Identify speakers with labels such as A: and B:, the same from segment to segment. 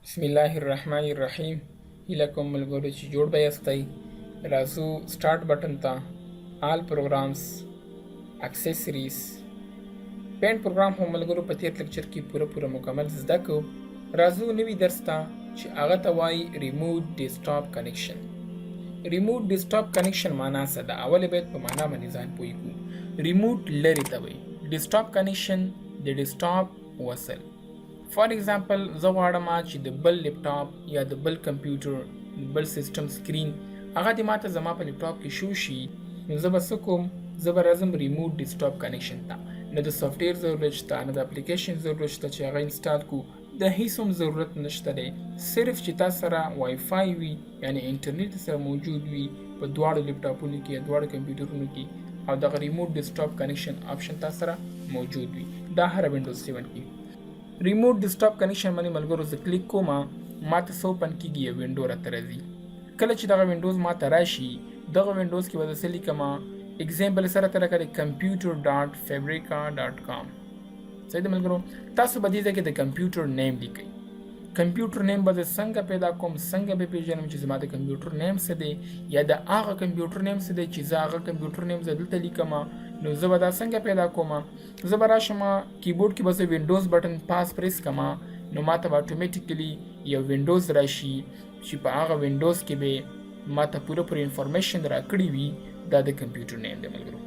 A: بسم الله الرحمن الرحیم. هیله کوم ملګرو چې جوړ به یاستئ. راځو سټارټ بټن ته آل پروګرامز اکسیسریز پینټ پروګرام هم ملګرو په تیر لیکچر کې پوره مکمل زده کو. راځو نوی درس ته چې هغه ته وایي ریموټ ډیسکټاپ کنیکشن. ریموټ ډیسکټاپ کنیکشن معنا څه ده؟ اول باید په معنا باندې ځان پوه کړو. ریموټ لرې ته وایي، ډیسکټاپ کنیکشن د ډیسکټاپ وصل. فار ایگزامپل زه غواړم چې د بل لپټاپ یا د بل کمپیوټر بل سیسټم سکرین هغه دې ماته زما په لپټاپ کې شو شي، نو زه به څه کوم؟ زه به راځم ریموټ ډیسکټاپ کنیکشن ته. نه د سافټویر ضرورت شته، نه د اپلیکیشن ضرورت شته چې هغه انسټال کو، د هیڅ هم ضرورت نشته دی. صرف چې تاسو سره وای فای وي، یعنی انټرنیټ سره موجود وي په دواړو لپټاپونو کې یا دواړو کمپیوټرونو کې، او دغه ریموټ ډیسکټاپ کنیکشن آپشن تاسو سره موجود وي. دا هر وینډوز 7 کې ریموټ ډیسکټاپ کنیکشن باندې ملګرو زه کلیک کوم، ماته څه اوپن کېږي؟ یو وینډو راته راځي. کله چې دغه وینډوز ماته راشي، دغه وینډوز کې به زه څه لیکم؟ اگزامپل سره ته راکړئ computer.fabrica.com. صحیح ده ملګرو؟ تاسو به دې ځای کې د کمپیوټر نیم لیکئ. کمپیوټر نیم به زه څنګه پیدا کوم؟ څنګه به پیژنم چې زما د کمپیوټر نیم څه دی، یا د هغه کمپیوټر نیم څه دی چې زه هغه کمپیوټر نیم زه دلته لیکم؟ نو زه به دا څنګه پیدا کوم؟ زه به راشم کیبورډ کې به زه وینډوز بټن پاس پریس کړم، نو ماته به اتومیټیکلی یو وینډوز راشي چې په هغه وینډوز کې به ماته پوره انفارمیشن راکړې وي. دا د کمپیوټر نیم دی ملګرو.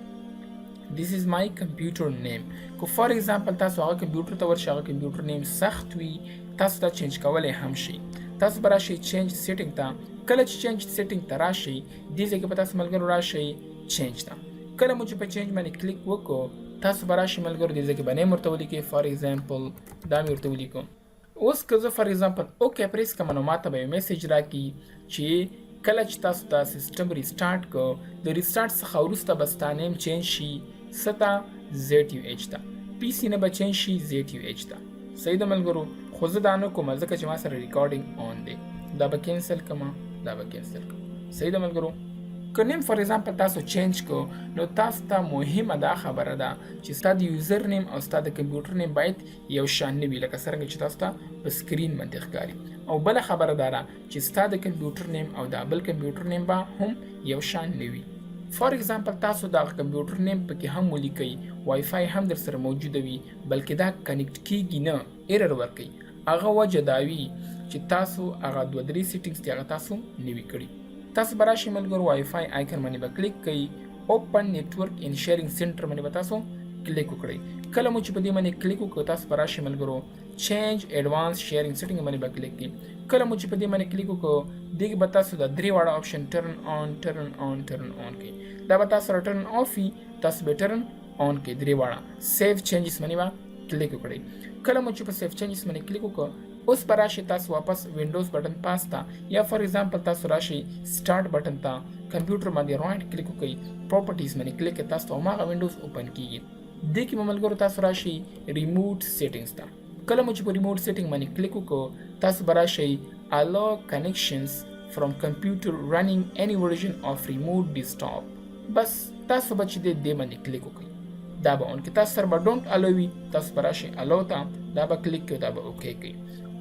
A: This is my computer name. کو فار ایگزامپل تاسو هغه کمپیوټر ته ورشئ، هغه کمپیوټر نیم سخت وي، تاسو ته چینج کولی هم شي. تاسو به راشئ چینج سیټینګ ته. کله چې چینج سیټینګ ته راشئ، دې ځای کې به تاسو ملګرو راشئ چینج ته. کله مو چې په چینج باندې کلیک وکړو، تاسو به راشئ ملګرو دې ځای کې به نیم ورته ولیکئ. فار ایگزامپل دا مې ورته ولیکم. اوس که زه فار ایگزامپل اوکې پریس کړم، نو ماته به یو میسیج راکړي چې کله چې تاسو دا سیسټم ریسټارټ کړو، د ریسټارټ څخه وروسته به ستا نیم چینج شي څه ته؟ ZUH ته. پی سي نه به چینج شي ZUH ته. صحیح ده ملګرو؟ خو زه دا نه کوم ځکه چې ما سره ریکارډینګ آن دی. دا به کینسل کړم، دا به کینسل کړم. صحیح ده ملګرو؟ که نیم فار ایگزامپل تاسو چینج کو، نو تاسو ته مهمه دا خبره ده چې ستا د یوزر نیم او ستا د کمپیوټر نیم باید یو شان نه وي، لکه څرنګه چې تاسو ته په سکرین باندې ښکاري. او بله خبره دا ده چې ستا د کمپیوټر نیم او د بل کمپیوټر نیم به هم یو شان نه وي. فار ایگزامپل تاسو د کمپیوټر نیم پکې هم ولیکئ، وای فای هم در سره موجوده وي، بلکې دا کنیکټ کیږي نه، ایرر ورکوي. هغه وجه دا وي چې تاسو هغه 2-3 سیټینګز دي هغه تاسو نوي کړي. تاسو به راشئ ملګرو وای فای آیکن باندې به کلیک کړئ، اوپن نیټورک ان شیرینګ سنټر باندې به تاسو کلیک وکړئ. کله مو چې په دې باندې کلیک وکړو، تاسو به راشئ ملګرو چینج ایډوانس شیرینګ سیټینګ باندې به کلیک کړئ. کله مو چې په دې باندې کلیک وکړو، دې کې به تاسو د 3 واړه آپشن ټرن آن کړئ. دا به تاسو سره ټرن آف وي، تاسو به ټرن آن کړئ 3 واړه. سیو چینجز باندې به کلیک وکړئ. کله مو چې په سیو چینجز باندې کلیک وکړو، اوس به راشئ تاسو واپس وینډوز بټن پاس ته، یا فار ایگزامپل تاسو راشئ سټارټ بټن ته، کمپیوټر باندې رایټ کلیک وکړئ، پراپرټیز باندې کلیک کړئ، تاسو ته هماغه وینډوز اوپن کیږي. دې کې به ملګرو تاسو راشئ ریموټ سیټینګز ته. کله مو چې په ریموټ سیټینګ باندې کلیک وکړو، تاسو به راشئ allow connections from computer running any version of remote desktop. بس تاسو به چې دې باندې کلیک وکړئ، دا به اون کې تاسو سره به ډونټ الو وي، تاسو به راشئ الو ته، دا به کلیک کړئ، دا به اوکې کړئ.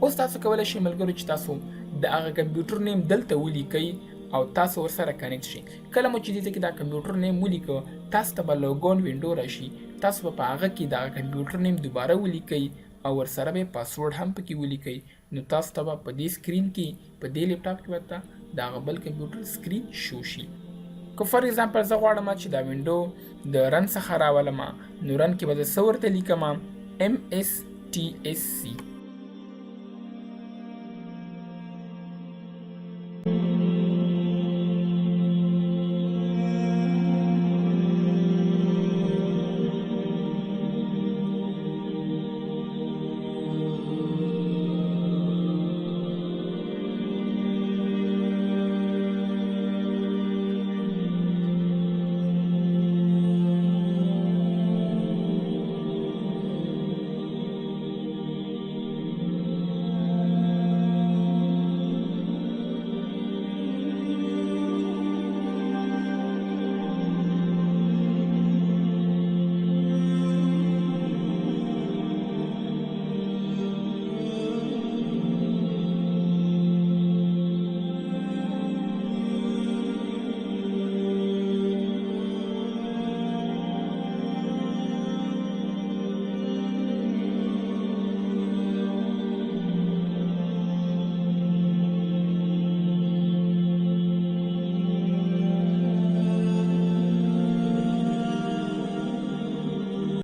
A: اوس تاسو کولی شئ ملګرو چې تاسو د هغه کمپیوټر نیم دلته ولیکئ او تاسو ورسره کنیکټ شئ. کله مو چې دې کې دا کمپیوټر نیم ولیکو، تاسو ته به لوګون وینډو راشي، تاسو به په هغه کې دا کمپیوټر نیم دوباره ولیکئ او ورسره به پاسورډ هم پکې ولیکئ. نو تاسو ته به په دې سکرین کې، په دې لپټاپ کې ورته د هغه بل کمپیوټر سکرین شو شي. که فار ایگزامپل زه غواړم چې دا وینډو د رن څخه راولم، نو رن کې به زه څه ورته لیکم؟ MSTSC.